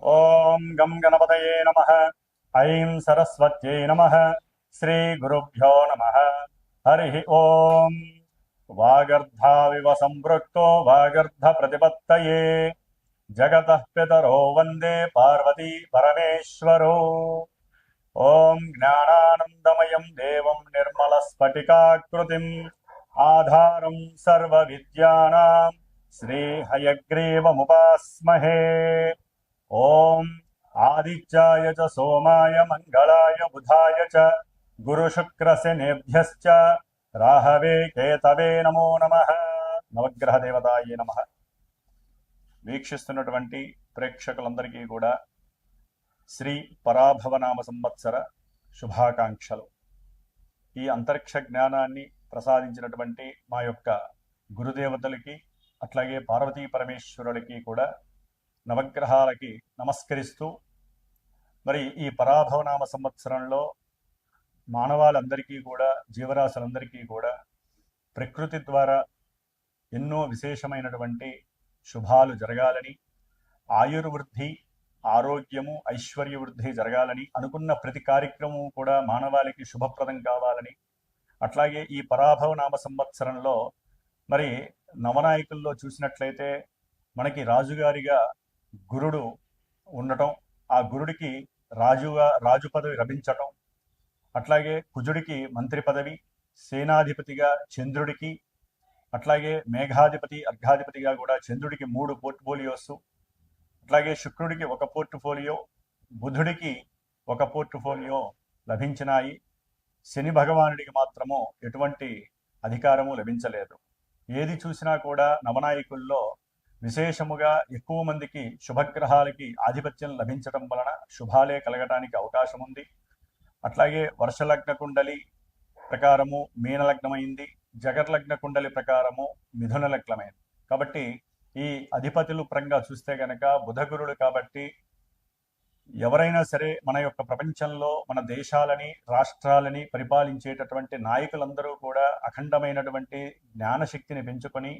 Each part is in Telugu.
ఓం గం గణపతయే నమః. ఐం సరస్వత్యై నమః. శ్రీ గురుభ్యో నమః. హరి ఓం. వాగర్ధావివ సంపృక్తో వాగర్ధ ప్రతిపత్తయే జగతః పితరో వందే పార్వతీ పరమేశ్వరో. ఓం జ్ఞానానందమయం దేవం నిర్మలస్ఫటికాకృతిం ఆధారం సర్వవిద్యానాం శ్రీహయగ్రీవముపాస్మహే. ఓం ఆదిత్యాయ చ సోమాయ మంగళాయ బుధాయ చ గురుశుక్రశనేభ్యశ్చ రాహవే కేతవే నమో నమః. నవగ్రహ దేవతాయే నమః. వీక్షిస్తున్నటువంటి ప్రేక్షకులందరికీ కూడా శ్రీ పరాభవనామ సంవత్సర శుభాకాంక్షలు. ఈ అంతరిక్ష జ్ఞానాన్ని ప్రసాదించినటువంటి మా యొక్క గురుదేవతలకి అట్లాగే పార్వతీ పరమేశ్వరులకి కూడా నవగ్రహాలకి నమస్కరిస్తూ, మరి ఈ పరాభవనామ సంవత్సరంలో మానవాళందరికీ కూడా, జీవరాశులందరికీ కూడా ప్రకృతి ద్వారా ఎన్నో విశేషమైనటువంటి శుభాలు జరగాలని, ఆయుర్వృద్ధి, ఆరోగ్యము, ఐశ్వర్యవృద్ధి జరగాలని, అనుకున్న ప్రతి కార్యక్రమం కూడా మానవాళికి శుభప్రదం కావాలని, అట్లాగే ఈ పరాభవనామ సంవత్సరంలో మరి నవనాయకుల్లో చూసినట్లయితే మనకి రాజుగారిగా గురుడు ఉండటం, ఆ గురుడికి రాజు పదవి లభించటం, అట్లాగే కుజుడికి మంత్రి పదవి, సేనాధిపతిగా చంద్రుడికి, అట్లాగే మేఘాధిపతి అర్ఘాధిపతిగా కూడా చంద్రుడికి 3 పోర్ట్ఫోలియోస్, అట్లాగే శుక్రుడికి 1 పోర్ట్ఫోలియో, బుధుడికి 1 పోర్ట్ఫోలియో లభించినాయి. శని భగవానుడికి మాత్రము ఎటువంటి అధికారము లభించలేదు. ఏది చూసినా కూడా నవనాయకుల్లో విశేషముగా ఎక్కువ మందికి శుభగ్రహాలకి ఆధిపత్యం లభించడం వలన శుభాలే కలగడానికి అవకాశం ఉంది. అట్లాగే వర్షలగ్న కుండలి ప్రకారము మీనలగ్నమైంది, జగర్లగ్న కుండలి ప్రకారము మిథున లగ్నమైంది. కాబట్టి ఈ అధిపతులు పరంగా చూస్తే గనక బుధగురుడు కాబట్టి ఎవరైనా సరే మన యొక్క ప్రపంచంలో మన దేశాలని, రాష్ట్రాలని పరిపాలించేటటువంటి నాయకులందరూ కూడా అఖండమైనటువంటి జ్ఞానశక్తిని పెంచుకొని,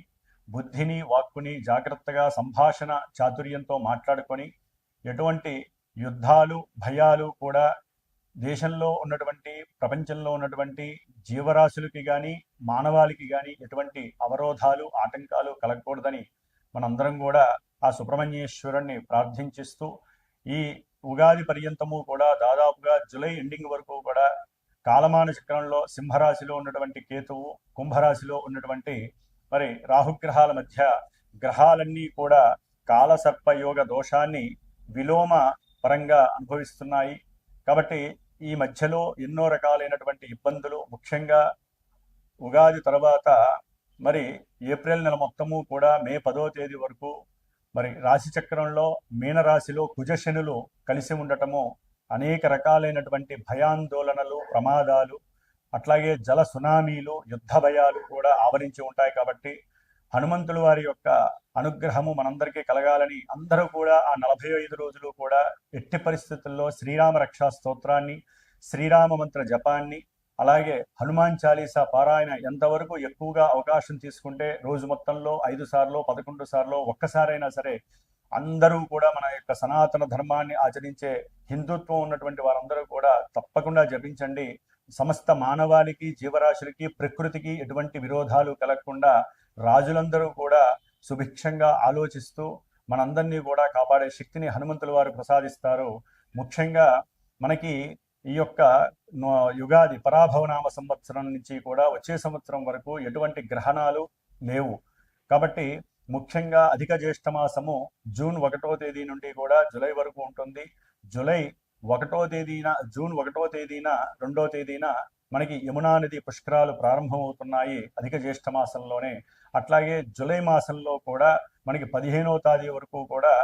బుద్ధిని, వాక్కుని జాగ్రత్తగా సంభాషణ చాతుర్యంతో మాట్లాడుకొని, ఎటువంటి యుద్ధాలు, భయాలు కూడా దేశంలో ఉన్నటువంటి, ప్రపంచంలో ఉన్నటువంటి జీవరాశులకి కానీ, మానవాళికి కానీ ఎటువంటి అవరోధాలు, ఆటంకాలు కలగకూడదని మనందరం కూడా ఆ సుబ్రహ్మణ్యేశ్వరుణ్ణి ప్రార్థించిస్తూ, ఈ ఉగాది పర్యంతము కూడా దాదాపుగా జూలై ఎండింగ్ వరకు కూడా కాలమాన చక్రంలో సింహరాశిలో ఉన్నటువంటి కేతువు, కుంభరాశిలో ఉన్నటువంటి మరి రాహుగ్రహాల మధ్య గ్రహాలన్నీ కూడా కాలసర్పయోగ దోషాన్ని విలోమ పరంగా అనుభవిస్తున్నాయి. కాబట్టి ఈ మధ్యలో ఎన్నో రకాలైనటువంటి ఇబ్బందులు, ముఖ్యంగా ఉగాది తర్వాత మరి ఏప్రిల్ నెల మొత్తము కూడా మే 10వ తేదీ వరకు మరి రాశి చక్రంలో మీనరాశిలో కుజశనులు కలిసి ఉండటము అనేక రకాలైనటువంటి భయాందోళనలు, ప్రమాదాలు, అట్లాగే జల సునామీలు, యుద్ధ భయాలు కూడా ఆవరించి ఉంటాయి. కాబట్టి హనుమంతుల వారి యొక్క అనుగ్రహము మనందరికీ కలగాలని అందరూ కూడా ఆ 45 రోజులు కూడా ఎట్టి పరిస్థితుల్లో శ్రీరామ రక్షా స్తోత్రాన్ని, శ్రీరామ మంత్ర జపాన్ని, అలాగే హనుమాన్ చాలీసా పారాయణ ఎంతవరకు ఎక్కువగా అవకాశం తీసుకుంటే రోజు మొత్తంలో 5 సార్లు, 11 సార్లు, ఒక్కసారైనా సరే అందరూ కూడా మన యొక్క సనాతన ధర్మాన్ని ఆచరించే హిందుత్వం ఉన్నటువంటి వారందరూ కూడా తప్పకుండా జపించండి. సమస్త మానవాళికి, జీవరాశులకి, ప్రకృతికి ఎటువంటి విరోధాలు కలగకుండా రాజులందరూ కూడా సుభిక్షంగా ఆలోచిస్తూ మనందరినీ కూడా కాపాడే శక్తిని హనుమంతుల వారు ప్రసాదిస్తారు. ముఖ్యంగా మనకి ఈ యొక్క యుగాది పరాభవనామ సంవత్సరం నుంచి కూడా వచ్చే సంవత్సరం వరకు ఎటువంటి గ్రహణాలు లేవు. కాబట్టి ముఖ్యంగా అధిక జ్యేష్ఠ మాసము జూన్ 1వ తేదీ నుండి కూడా జూలై వరకు ఉంటుంది. జూన్ 1వ తేదీన 2వ తేదీన మనకి యమునా నది పుష్కరాలు ప్రారంభమవుతున్నాయి అధిక జ్యేష్ఠ మాసంలోనే. అట్లాగే జూలై మాసంలో కూడా మనకి 15వ తేదీ వరకు కూడా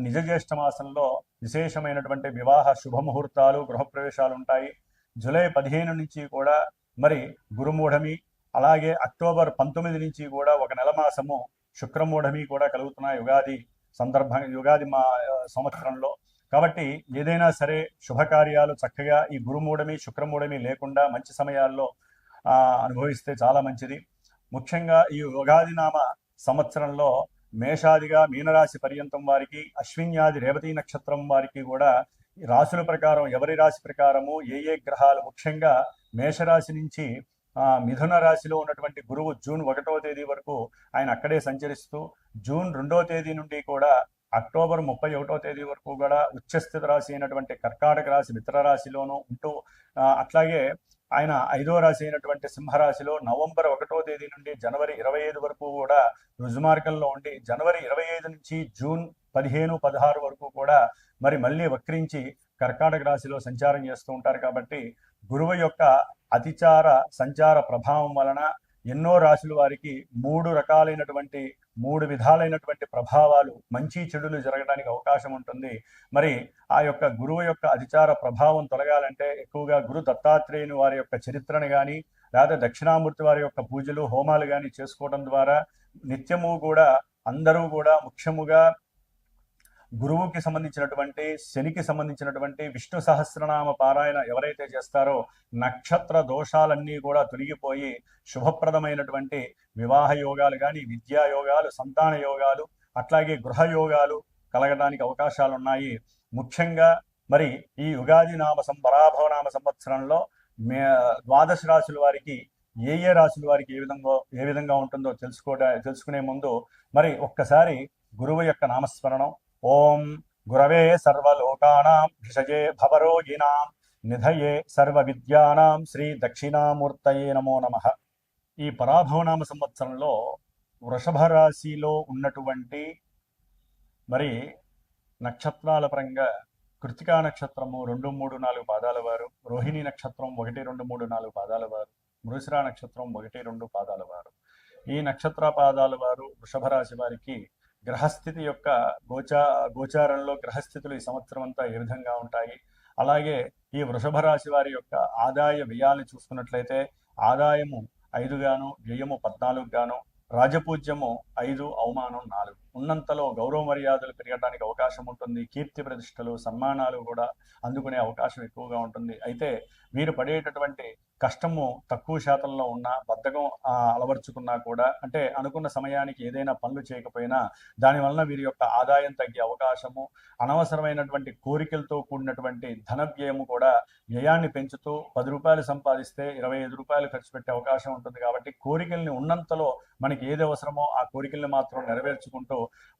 నిజ జ్యేష్ఠ మాసంలో విశేషమైనటువంటి వివాహ శుభముహూర్తాలు, గృహప్రవేశాలు ఉంటాయి. జూలై 15 నుంచి కూడా మరి గురుమూఢమి, అలాగే అక్టోబర్ 19 నుంచి కూడా 1 నెల మాసము శుక్రమూఢమి కూడా కలుగుతున్నాయి యుగాది సంవత్సరంలో. కాబట్టి ఏదైనా సరే శుభకార్యాలు చక్కగా ఈ గురుమూఢమి, శుక్రమూఢమి లేకుండా మంచి సమయాల్లో అనుభవిస్తే చాలా మంచిది. ముఖ్యంగా ఈ ఉగాది నామ సంవత్సరంలో మేషాదిగా మీనరాశి పర్యంతం వారికి, అశ్విన్యాది రేవతి నక్షత్రం వారికి కూడా రాశుల ప్రకారం ఎవరి రాశి ప్రకారము ఏ గ్రహాలు, ముఖ్యంగా మేషరాశి నుంచి మిథున రాశిలో ఉన్నటువంటి గురువు జూన్ 1వ తేదీ వరకు ఆయన అక్కడే సంచరిస్తూ, జూన్ 2వ తేదీ నుండి కూడా అక్టోబర్ 31వ తేదీ వరకు కూడా ఉచ్చస్థిత రాశి అయినటువంటి కర్కాటక రాశి మిత్ర రాశిలోనూ ఉంటూ, అట్లాగే ఆయన 5వ రాశి అయినటువంటి సింహరాశిలో నవంబర్ 1వ తేదీ నుండి జనవరి 25 వరకు కూడా రుజుమార్గంలో ఉండి, జనవరి 25 నుంచి జూన్ 15, 16 వరకు కూడా మరి మళ్ళీ వక్రించి కర్కాటక రాశిలో సంచారం చేస్తూ ఉంటారు. కాబట్టి గురువు యొక్క అతిచార సంచార ప్రభావం వలన ఎన్నో రాశుల వారికి మూడు విధాలైనటువంటి ప్రభావాలు, మంచి చెడులు జరగడానికి అవకాశం ఉంటుంది. మరి ఆ యొక్క గురువు యొక్క అతిచార ప్రభావం తొలగాలంటే ఎక్కువగా గురు దత్తాత్రేయుని వారి యొక్క చరిత్రను కానీ, లేదా దక్షిణామూర్తి వారి యొక్క పూజలు హోమాలు కానీ చేసుకోవడం ద్వారా నిత్యము కూడా అందరూ కూడా ముఖ్యముగా గురువుకి సంబంధించినటువంటి, శనికి సంబంధించినటువంటి విష్ణు సహస్రనామ పారాయణ ఎవరైతే చేస్తారో నక్షత్ర దోషాలన్నీ కూడా తొలగిపోయి శుభప్రదమైనటువంటి వివాహ యోగాలు కానీ, విద్యా యోగాలు, సంతాన యోగాలు, అట్లాగే గృహ యోగాలు కలగడానికి అవకాశాలు ఉన్నాయి. ముఖ్యంగా మరి ఈ యుగాది పరాభవనామ సంవత్సరంలో ద్వాదశ రాశుల వారికి ఏ రాశుల వారికి ఏ విధంగా ఉంటుందో తెలుసుకునే ముందు మరి ఒక్కసారి గురువు యొక్క నామస్మరణం. ఓం గురవే సర్వలోకానాం భిషజే భవరోగిణాం నిధయే సర్వ విద్యానాం శ్రీ దక్షిణామూర్తయే నమో నమః. ఈ పరాభవనామ సంవత్సరంలో వృషభ రాశిలో ఉన్నటువంటి మరి నక్షత్రాల పరంగా కృతికా నక్షత్రము 2, 3, 4 పాదాల వారు, రోహిణి నక్షత్రం 1, 2, 3, 4 పాదాల వారు, మృగశిర నక్షత్రం 1, 2 పాదాల వారు. ఈ నక్షత్ర పాదాల వారు వృషభ రాశి వారికి గ్రహస్థితి యొక్క గోచారంలో గ్రహస్థితులు ఈ సంవత్సరం అంతా ఏ విధంగా ఉంటాయి, అలాగే ఈ వృషభ రాశి వారి యొక్క ఆదాయ వ్యయాన్ని చూసుకున్నట్లయితే ఆదాయము 5 గాను, వ్యయము 14 గాను, రాజపూజ్యము 5, అవమానం 4, ఉన్నంతలో గౌరవ మర్యాదలు పెరగడానికి అవకాశం ఉంటుంది. కీర్తి ప్రతిష్టలు, సన్మానాలు కూడా అందుకునే అవకాశం ఎక్కువగా ఉంటుంది. అయితే వీరు పడేటటువంటి కష్టము తక్కువ శాతంలో ఉన్న, బద్ధకం అలవర్చుకున్నా కూడా, అంటే అనుకున్న సమయానికి ఏదైనా పనులు చేయకపోయినా దానివలన వీరి యొక్క ఆదాయం తగ్గే అవకాశము, అనవసరమైనటువంటి కోరికలతో కూడినటువంటి ధన వ్యయము కూడా వ్యయాన్ని పెంచుతూ 10 రూపాయలు సంపాదిస్తే 25 రూపాయలు ఖర్చు పెట్టే అవకాశం ఉంటుంది. కాబట్టి కోరికల్ని ఉన్నంతలో మనకి ఏది అవసరమో ఆ కోరికల్ని మాత్రం నెరవేర్చుకుంటూ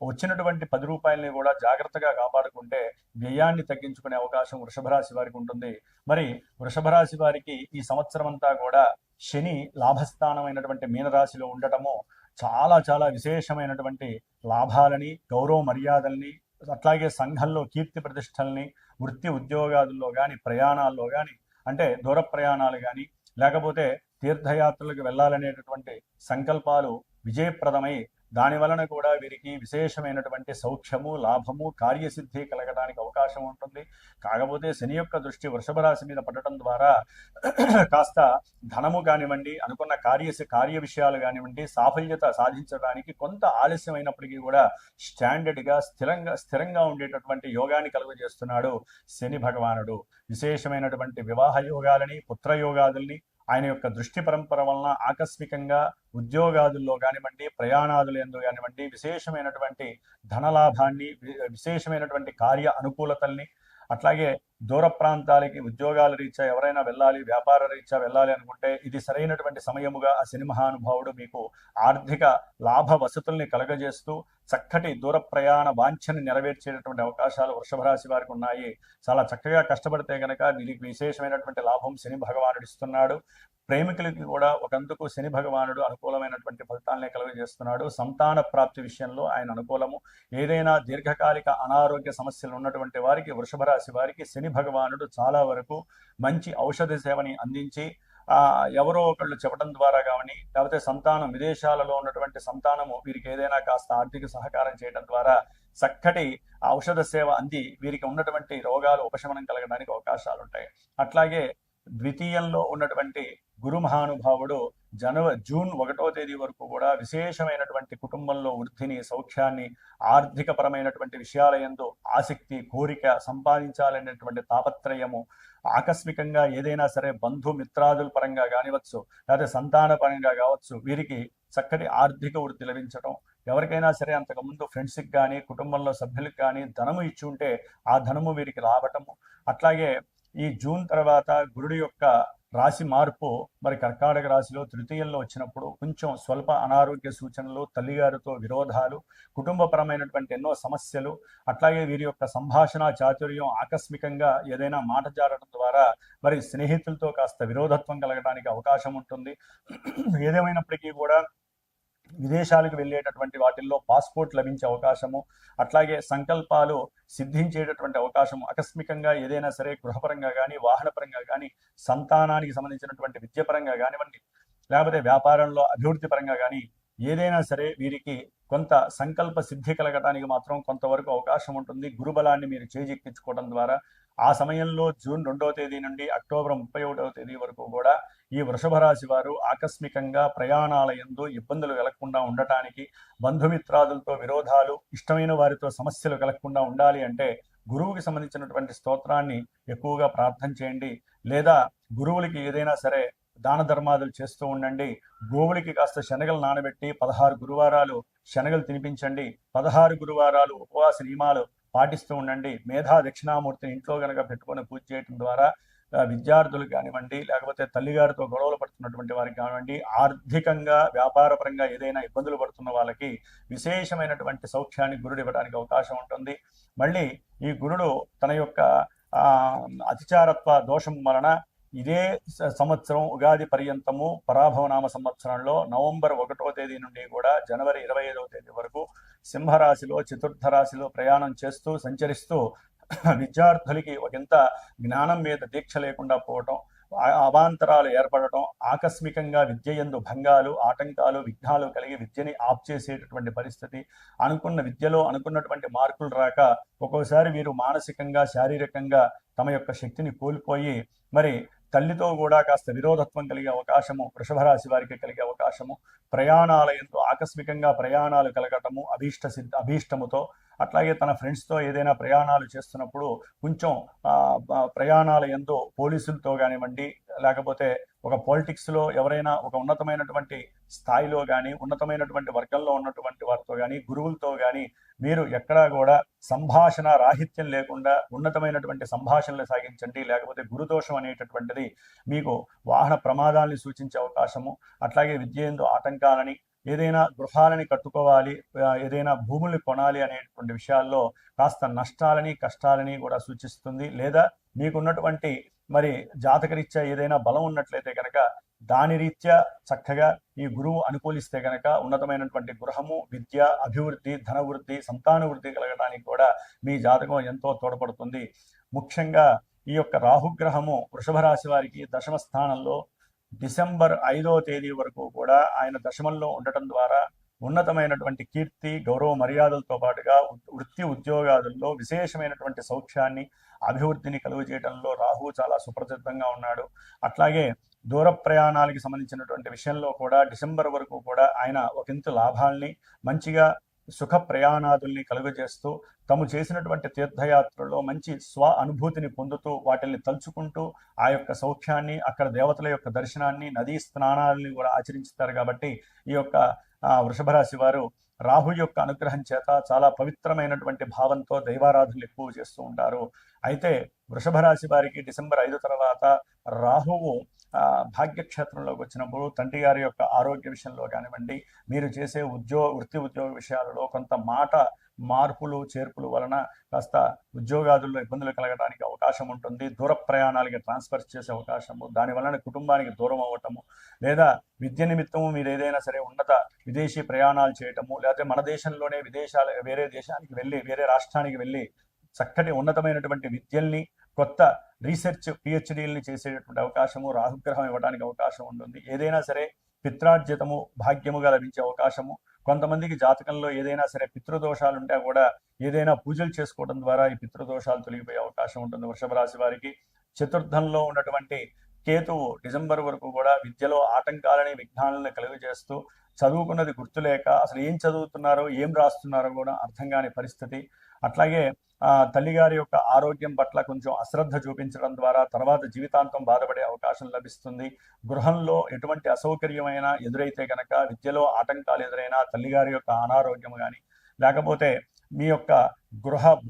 వచ్చినటువంటి 10 రూపాయలని కూడా జాగ్రత్తగా కాపాడుకుంటే వ్యయాన్ని తగ్గించుకునే అవకాశం వృషభ రాశి వారికి ఉంటుంది. మరి వృషభ రాశి వారికి ఈ సంవత్సరం అంతా కూడా శని లాభస్థానమైనటువంటి మీనరాశిలో ఉండటము చాలా చాలా విశేషమైనటువంటి లాభాలని, గౌరవ మర్యాదల్ని, అట్లాగే సంఘంలో కీర్తి ప్రతిష్టల్ని, వృత్తి ఉద్యోగాదుల్లో కానీ, ప్రయాణాల్లో కానీ, అంటే దూర ప్రయాణాలు కానీ, లేకపోతే తీర్థయాత్రలకు వెళ్ళాలనేటటువంటి సంకల్పాలు విజయప్రదమై దాని వలన కూడా వీరికి విశేషమైనటువంటి సౌఖ్యము, లాభము, కార్యసిద్ధి కలగడానికి అవకాశం ఉంటుంది. కాకపోతే శని యొక్క దృష్టి వృషభ రాశి మీద పడటం ద్వారా కాస్త ధనము కానివ్వండి, అనుకున్న కార్య విషయాలు కానివ్వండి, సాఫల్యత సాధించడానికి కొంత ఆలస్యమైనప్పటికీ కూడా స్టాండర్డ్గా స్థిరంగా ఉండేటటువంటి యోగాన్ని కలుగజేస్తున్నాడు శని భగవానుడు. విశేషమైనటువంటి వివాహ యోగాలని, పుత్రయోగాదుల్ని ఆయన యొక్క దృష్టి పరంపర వలన ఆకస్మికంగా ఉద్యోగాదుల్లో కానివ్వండి, ప్రయాణాదులు ఎందు కానివ్వండి, విశేషమైనటువంటి ధనలాభాన్ని, విశేషమైనటువంటి కార్య అనుకూలతల్ని, అట్లాగే దూర ప్రాంతాలకి ఉద్యోగాల రీత్యా ఎవరైనా వెళ్ళాలి, వ్యాపార రీత్యా వెళ్ళాలి అనుకుంటే ఇది సరైనటువంటి సమయముగా ఆ శని మహానుభావుడు మీకు ఆర్థిక లాభ వసతుల్ని కలగజేస్తూ చక్కటి దూర ప్రయాణ వాంఛని నెరవేర్చేటటువంటి అవకాశాలు వృషభ రాశి వారికి ఉన్నాయి. చాలా చక్కగా కష్టపడితే కనుక వీరికి విశేషమైనటువంటి లాభం శని భగవానుడు ఇస్తున్నాడు. ప్రేమికులకి కూడా ఒకందుకు శని భగవానుడు అనుకూలమైనటువంటి ఫలితాలనే కలుగజేస్తున్నాడు. సంతాన ప్రాప్తి విషయంలో ఆయన అనుకూలము. ఏదైనా దీర్ఘకాలిక అనారోగ్య సమస్యలు ఉన్నటువంటి వారికి, వృషభ రాశి వారికి శని భగవానుడు చాలా వరకు మంచి ఔషధ సేవని అందించి ఎవరో ఒకళ్ళు చెప్పడం ద్వారా కానీ, లేకపోతే సంతానం విదేశాలలో ఉన్నటువంటి సంతానము వీరికి ఏదైనా కాస్త ఆర్థిక సహకారం చేయడం ద్వారా చక్కటి ఔషధ సేవ అంది వీరికి ఉన్నటువంటి రోగాలు ఉపశమనం కలగడానికి అవకాశాలు ఉంటాయి. అట్లాగే ద్వితీయంలో ఉన్నటువంటి గురు మహానుభావుడు జూన్ 1వ తేదీ వరకు కూడా విశేషమైనటువంటి కుటుంబంలో వృద్ధిని, సౌఖ్యాన్ని, ఆర్థిక పరమైనటువంటి విషయాల యందు ఆసక్తి, కోరిక, సంపాదించాలనేటువంటి తాపత్రయము, ఆకస్మికంగా ఏదైనా సరే బంధుమిత్రాదుల పరంగా కానివచ్చు, లేదా సంతాన పరంగా కావచ్చు, వీరికి చక్కటి ఆర్థిక వృద్ధి లభించడం, ఎవరికైనా సరే అంతకుముందు ఫ్రెండ్స్కి కానీ కుటుంబంలో సభ్యులకు కానీ ధనము ఇచ్చి ఉంటే ఆ ధనము వీరికి రావటము. అట్లాగే ఈ జూన్ తర్వాత గురుడి యొక్క రాశి మార్పు మరి కర్కాటక రాశిలో తృతీయంలో వచ్చినప్పుడు కొంచెం స్వల్ప అనారోగ్య సూచనలు, తల్లిగారితో విరోధాలు, కుటుంబపరమైనటువంటి ఎన్నో సమస్యలు, అట్లాగే వీరి యొక్క సంభాషణ చాతుర్యం ఆకస్మికంగా ఏదైనా మాట జారడం ద్వారా మరి స్నేహితులతో కాస్త విరోధత్వం కలగడానికి అవకాశం ఉంటుంది. ఏదేమైనప్పటికీ కూడా విదేశాలకు వెళ్ళేటటువంటి వాటిల్లో పాస్పోర్ట్ లభించే అవకాశము, అట్లాగే సంకల్పాలు సిద్ధించేటటువంటి అవకాశము, ఆకస్మికంగా ఏదైనా సరే గృహపరంగా కానీ, వాహనపరంగా కానీ, సంతానానికి సంబంధించినటువంటి విద్యపరంగా కానివ్వండి, లేకపోతే వ్యాపారంలో అభివృద్ధి పరంగా కానీ ఏదైనా సరే వీరికి కొంత సంకల్ప సిద్ధి కలగటానికి మాత్రం కొంతవరకు అవకాశం ఉంటుంది. గురుబలాన్ని మీరు చేజిక్కించుకోవడం ద్వారా ఆ సమయంలో జూన్ 2వ తేదీ నుండి అక్టోబర్ 31వ తేదీ వరకు కూడా ఈ వృషభ రాశి వారు ఆకస్మికంగా ప్రయాణాల యందు ఇబ్బందులు కలగకుండా ఉండటానికి, బంధుమిత్రాదులతో విరోధాలు, ఇష్టమైన వారితో సమస్యలు కలగకుండా ఉండాలి అంటే గురువుకి సంబంధించినటువంటి స్తోత్రాన్ని ఎక్కువగా ప్రార్థన చేయండి. లేదా గురువులకి ఏదైనా సరే దాన ధర్మాదులు చేస్తూ ఉండండి. గోవులకి కాస్త శనగలు నానబెట్టి 16 గురువారాలు శనగలు తినిపించండి. 16 గురువారాలు ఉపవాస నియమాలు పాటిస్తూ ఉండండి. మేధా దక్షిణామూర్తిని ఇంట్లో కనుక పెట్టుకొని పూజ చేయడం ద్వారా విద్యార్థులు కానివ్వండి, లేకపోతే తల్లిగారితో గొడవలు పడుతున్నటువంటి వారికి కానివ్వండి, ఆర్థికంగా వ్యాపారపరంగా ఏదైనా ఇబ్బందులు పడుతున్న వాళ్ళకి విశేషమైనటువంటి సౌఖ్యాన్ని గురుడు ఇవ్వడానికి అవకాశం ఉంటుంది. మళ్ళీ ఈ గురుడు తన యొక్క అతిచారత్వ దోషం వలన ఇదే సంవత్సరం ఉగాది పర్యంతము పరాభవనామ సంవత్సరంలో నవంబర్ 1వ తేదీ నుండి కూడా జనవరి 25వ తేదీ వరకు సింహరాశిలో చతుర్థ రాశిలో ప్రయాణం చేస్తూ సంచరిస్తూ విద్యార్థులకి ఒకంత జ్ఞానం మీద దీక్ష లేకుండా పోవటం, అవాంతరాలు ఏర్పడటం, ఆకస్మికంగా విద్య యందు భంగాలు, ఆటంకాలు, విఘ్నాలు కలిగి విద్యని ఆప్ చేసేటటువంటి పరిస్థితి, అనుకున్న విద్యలో అనుకున్నటువంటి మార్కులు రాక ఒక్కోసారి వీరు మానసికంగా శారీరకంగా తమ యొక్క శక్తిని కోల్పోయి మరి తల్లితో కూడా కాస్త విరోధత్వం కలిగే అవకాశము వృషభ రాశి వారికి కలిగే అవకాశము, ప్రయాణాల యందు ఆకస్మికంగా ప్రయాణాలు కలగటము అభీష్టముతో, అట్లాగే తన ఫ్రెండ్స్తో ఏదైనా ప్రయాణాలు చేస్తున్నప్పుడు కొంచెం ప్రయాణాల యందు పోలీసులతో కానివ్వండి, లేకపోతే ఒక పాలిటిక్స్లో ఎవరైనా ఒక ఉన్నతమైనటువంటి స్థాయిలో కానీ, ఉన్నతమైనటువంటి వర్గంలో ఉన్నటువంటి వారితో కానీ, గురువులతో కానీ మీరు ఎక్కడా కూడా సంభాషణ రాహిత్యం లేకుండా ఉన్నతమైనటువంటి సంభాషణలు సాగించండి. లేకపోతే గురుదోషం అనేటటువంటిది మీకు వాహన ప్రమాదాలని సూచించే అవకాశము, అట్లాగే విద్య యందు ఆటంకాలని, ఏదైనా గృహాలని కట్టుకోవాలి, ఏదైనా భూముల్ని కొనాలి అనేటువంటి విషయాల్లో కాస్త నష్టాలని కష్టాలని కూడా సూచిస్తుంది. లేదా మీకున్నటువంటి మరి జాతకరీత్యా ఏదైనా బలం ఉన్నట్లయితే కనుక దాని రీత్యా చక్కగా ఈ గురువు అనుకూలిస్తే కనుక ఉన్నతమైనటువంటి గృహము, విద్య, అభివృద్ధి, ధనవృద్ధి, సంతాన వృద్ధి కలగడానికి కూడా మీ జాతకం ఎంతో తోడ్పడుతుంది. ముఖ్యంగా ఈ యొక్క రాహుగ్రహము వృషభ రాశి వారికి దశమ స్థానంలో డిసెంబర్ 5వ తేదీ వరకు కూడా ఆయన దశమంలో ఉండటం ద్వారా ఉన్నతమైనటువంటి కీర్తి, గౌరవ మర్యాదలతో పాటుగా వృత్తి ఉద్యోగాదుల్లో విశేషమైనటువంటి సౌఖ్యాన్ని, అభివృద్ధిని కలుగు చేయడంలో రాహు చాలా సుప్రసిద్ధంగా ఉన్నాడు. అట్లాగే దూర ప్రయాణాలకి సంబంధించినటువంటి విషయంలో కూడా డిసెంబర్ వరకు కూడా ఆయన ఒకంత లాభాల్ని, మంచిగా సుఖ ప్రయాణాదుల్ని కలుగజేస్తూ తాము చేసినటువంటి తీర్థయాత్రలో మంచి స్వ అనుభూతిని పొందుతూ వాటిని తలుచుకుంటూ ఆ యొక్క సౌఖ్యాన్ని, అక్కడ దేవతల యొక్క దర్శనాన్ని, నదీ స్నానాలని కూడా ఆచరించుతారు. కాబట్టి ఈ యొక్క వృషభ రాశి వారు రాహు యొక్క అనుగ్రహం చేత చాలా పవిత్రమైనటువంటి భావంతో దైవారాధనలు ఎక్కువ చేస్తూ ఉంటారు. అయితే వృషభ రాశి వారికి డిసెంబర్ 5 తర్వాత రాహువు భాగ్యక్షేత్రంలోకి వచ్చినప్పుడు తండ్రి గారి యొక్క ఆరోగ్య విషయంలో కానివ్వండి, మీరు చేసే వృత్తి ఉద్యోగ విషయాలలో కొంత మాట మార్పులు చేర్పులు వలన కాస్త ఉద్యోగాదుల్లో ఇబ్బందులు కలగడానికి అవకాశం ఉంటుంది. దూర ప్రయాణాలకి ట్రాన్స్ఫర్ చేసే అవకాశము, దాని వలన కుటుంబానికి దూరం అవ్వటము, లేదా విద్య నిమిత్తము మీరు ఏదైనా సరే ఉన్నత విదేశీ ప్రయాణాలు చేయటము, లేకపోతే మన దేశంలోనే వేరే దేశానికి వెళ్ళి, వేరే రాష్ట్రానికి వెళ్ళి చక్కటి ఉన్నతమైనటువంటి విద్యల్ని, కొత్త రీసెర్చ్ పిహెచ్డీలని చేసేటటువంటి అవకాశము రాహుగ్రహం ఇవ్వడానికి అవకాశం ఉంటుంది. ఏదైనా సరే పిత్రార్జితము భాగ్యముగా లభించే అవకాశము, కొంతమందికి జాతకంలో ఏదైనా సరే పితృదోషాలు ఉంటే కూడా ఏదైనా పూజలు చేసుకోవడం ద్వారా ఈ పితృదోషాలు తొలగిపోయే అవకాశం ఉంటుంది వృషభ రాశి వారికి. చతుర్థంలో ఉన్నటువంటి కేతువు డిసెంబర్ వరకు కూడా విద్యలో ఆటంకాలని, విఘ్నాలను కలుగజేస్తూ చదువుకున్నది గుర్తులేక అసలు ఏం చదువుతున్నారో ఏం రాస్తున్నారో కూడా అర్థం కాని పరిస్థితి. అట్లాగే తల్లిగారి యొక్క ఆరోగ్యం పట్ల కొంచెం అశ్రద్ధ చూపించడం ద్వారా తర్వాత జీవితాంతం బాధపడే అవకాశం లభిస్తుంది. గృహంలో ఎటువంటి అసౌకర్యమైన ఎదురైతే కనుక, విద్యలో ఆటంకాలు ఎదురైనా, తల్లిగారి యొక్క అనారోగ్యం కానీ, లేకపోతే మీ యొక్క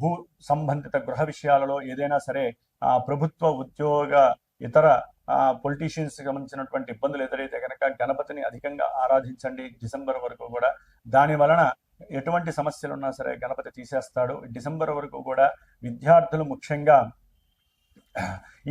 భూ సంబంధిత గృహ విషయాలలో ఏదైనా సరే ప్రభుత్వ ఉద్యోగ ఇతర పొలిటీషియన్స్ సంబంధించినటువంటి ఇబ్బందులు ఎదురైతే కనుక గణపతిని అధికంగా ఆరాధించండి డిసెంబర్ వరకు కూడా. దాని వలన ఎటువంటి సమస్యలు ఉన్నా సరే గణపతి తీసేస్తాడు. డిసెంబర్ వరకు కూడా విద్యార్థులు ముఖ్యంగా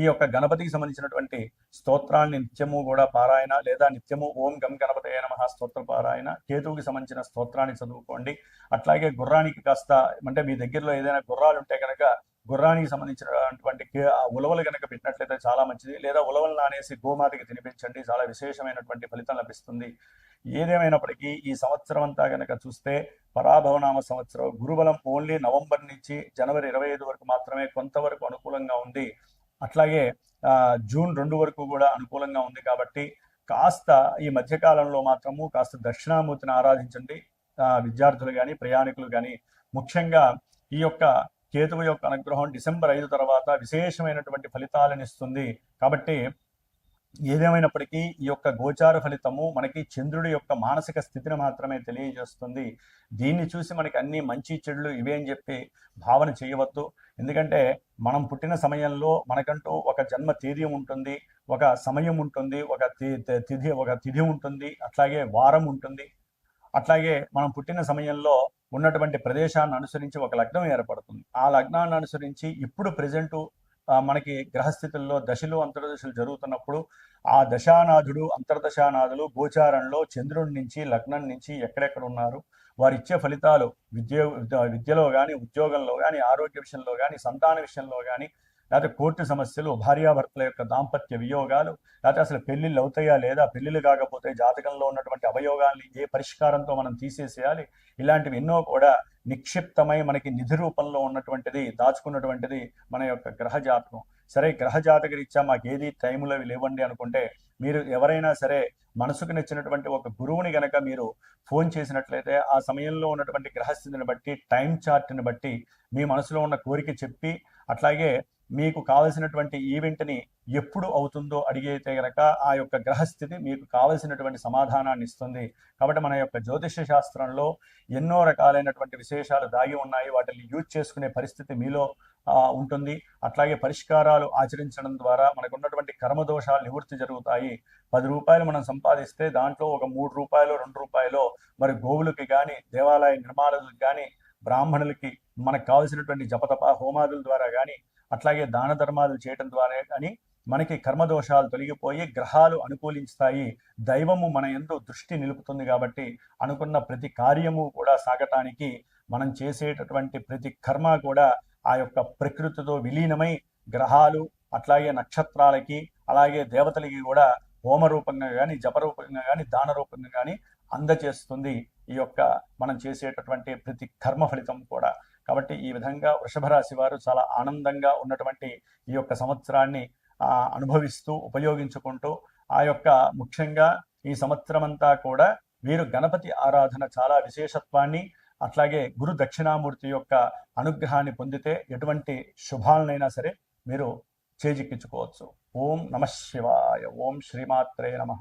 ఈ యొక్క గణపతికి సంబంధించినటువంటి స్తోత్రాన్ని నిత్యము కూడా పారాయణ, లేదా నిత్యము ఓం గం గణపతయే నమః స్తోత్ర పారాయణ, కేతువుకి సంబంధించిన స్తోత్రాన్ని చదువుకోండి. అట్లాగే గుర్రానికి కాస్త, అంటే మీ దగ్గరలో ఏదైనా గుర్రాలు ఉంటే కనుక గుర్రానికి సంబంధించినటువంటి ఉలవలు కనుక పెట్టినట్లయితే చాలా మంచిది. లేదా ఉలవలు నానేసి గోమాతకి తినిపించండి, చాలా విశేషమైనటువంటి ఫలితం లభిస్తుంది. ఏదేమైనప్పటికీ ఈ సంవత్సరం అంతా కనుక చూస్తే పరాభవనామ సంవత్సరం, గురుబలం ఓన్లీ నవంబర్ నుంచి జనవరి 25 వరకు మాత్రమే కొంతవరకు అనుకూలంగా ఉంది. అట్లాగే జూన్ 2 వరకు కూడా అనుకూలంగా ఉంది. కాబట్టి కాస్త ఈ మధ్యకాలంలో మాత్రము కాస్త దక్షిణామూర్తిని ఆరాధించండి విద్యార్థులు కానీ, ప్రయాణికులు కానీ. ముఖ్యంగా ఈ యొక్క కేతువు యొక్క అనుగ్రహం డిసెంబర్ 5 తర్వాత విశేషమైనటువంటి ఫలితాలను ఇస్తుంది. కాబట్టి ఏదేమైనప్పటికీ ఈ యొక్క గోచార ఫలితము మనకి చంద్రుడి యొక్క మానసిక స్థితిని మాత్రమే తెలియజేస్తుంది. దీన్ని చూసి మనకి అన్ని మంచి చెడులు ఇవే అని చెప్పి భావన చేయవద్దు. ఎందుకంటే మనం పుట్టిన సమయంలో మనకంటూ ఒక జన్మ తేదీ ఉంటుంది, ఒక సమయం ఉంటుంది, ఒక తిథి ఉంటుంది, అట్లాగే వారం ఉంటుంది. అట్లాగే మనం పుట్టిన సమయంలో ఉన్నటువంటి ప్రదేశాన్ని అనుసరించి ఒక లగ్నం ఏర్పడుతుంది. ఆ లగ్నాన్ని అనుసరించి ఇప్పుడు ప్రెజెంటు మనకి గ్రహస్థితుల్లో దశలు అంతర్దశలు జరుగుతున్నప్పుడు ఆ దశానాథుడు అంతర్దశానాథులు గోచారంలో చంద్రుడి నుంచి, లగ్నం నుంచి ఎక్కడెక్కడ ఉన్నారు, వారు ఇచ్చే ఫలితాలు విద్యలో కానీ, ఉద్యోగంలో కానీ, ఆరోగ్య విషయంలో కానీ, సంతాన విషయంలో కానీ, లేకపోతే కోర్టు సమస్యలు, భార్యాభర్తల యొక్క దాంపత్య వియోగాలు, లేకపోతే అసలు పెళ్లిళ్ళు అవుతాయా లేదా, పెళ్లిళ్ళు కాకపోతే జాతకంలో ఉన్నటువంటి అవయోగాల్ని ఏ పరిష్కారంతో మనం తీసేసేయాలి, ఇలాంటివి ఎన్నో కూడా నిక్షిప్తమై మనకి నిధి రూపంలో ఉన్నటువంటిది, దాచుకున్నటువంటిది మన యొక్క గ్రహ జాతకం. సరే, గ్రహ జాతక రీత్యా మాకు ఏది టైములు అవి లేవండి అనుకుంటే, మీరు ఎవరైనా సరే మనసుకు నచ్చినటువంటి ఒక గురువుని గనక మీరు ఫోన్ చేసినట్లయితే ఆ సమయంలో ఉన్నటువంటి గ్రహస్థితిని బట్టి, టైం చార్ట్ని బట్టి మీ మనసులో ఉన్న కోరిక చెప్పి, అట్లాగే మీకు కావలసినటువంటి ఈవెంట్ని ఎప్పుడు అవుతుందో అడిగితే గనక ఆ యొక్క గ్రహస్థితి మీకు కావలసినటువంటి సమాధానాన్ని ఇస్తుంది. కాబట్టి మన యొక్క జ్యోతిష శాస్త్రంలో ఎన్నో రకాలైనటువంటి విశేషాలు దాగి ఉన్నాయి. వాటిని యూజ్ చేసుకునే పరిస్థితి మీలో ఉంటుంది. అట్లాగే పరిష్కారాలు ఆచరించడం ద్వారా మనకు ఉన్నటువంటి కర్మదోషాలు నివృత్తి జరుగుతాయి. 10 రూపాయలు మనం సంపాదిస్తే దాంట్లో ఒక 3 రూపాయలు 2 రూపాయలు మరి గోవులకి కానీ, దేవాలయ నిర్మాణాలకు కానీ, బ్రాహ్మణులకి మనకు కావలసినటువంటి జపతప హోమాదుల ద్వారా కానీ, అట్లాగే దాన ధర్మాలు చేయటం ద్వారా కానీ మనకి కర్మదోషాలు తొలగిపోయి గ్రహాలు అనుకూలిస్తాయి. దైవము మన యందు దృష్టి నిలుపుతుంది. కాబట్టి అనుకున్న ప్రతి కార్యము కూడా సాగటానికి మనం చేసేటటువంటి ప్రతి కర్మ కూడా ఆ యొక్క ప్రకృతితో విలీనమై గ్రహాలు, అట్లాగే నక్షత్రాలకి, అలాగే దేవతలకి కూడా హోమ రూపంగా కానీ, జపరూపంగా కానీ, దాన రూపంగా కానీ అందచేస్తుంది ఈ యొక్క మనం చేసేటటువంటి ప్రతి కర్మ ఫలితం కూడా. కాబట్టి ఈ విధంగా వృషభ రాశి వారు చాలా ఆనందంగా ఉన్నటువంటి ఈ యొక్క సంవత్సరాన్ని అనుభవిస్తూ, ఉపయోగించుకుంటూ, ఆ యొక్క ముఖ్యంగా ఈ సంవత్సరం అంతా కూడా వీరు గణపతి ఆరాధన చాలా విశేషత్వాన్ని, అట్లాగే గురు దక్షిణామూర్తి యొక్క అనుగ్రహాన్ని పొందితే ఎటువంటి శుభాలనైనా సరే మీరు చేజిక్కించుకోవచ్చు. ఓం నమః శివాయ. ఓం శ్రీమాత్రే నమః.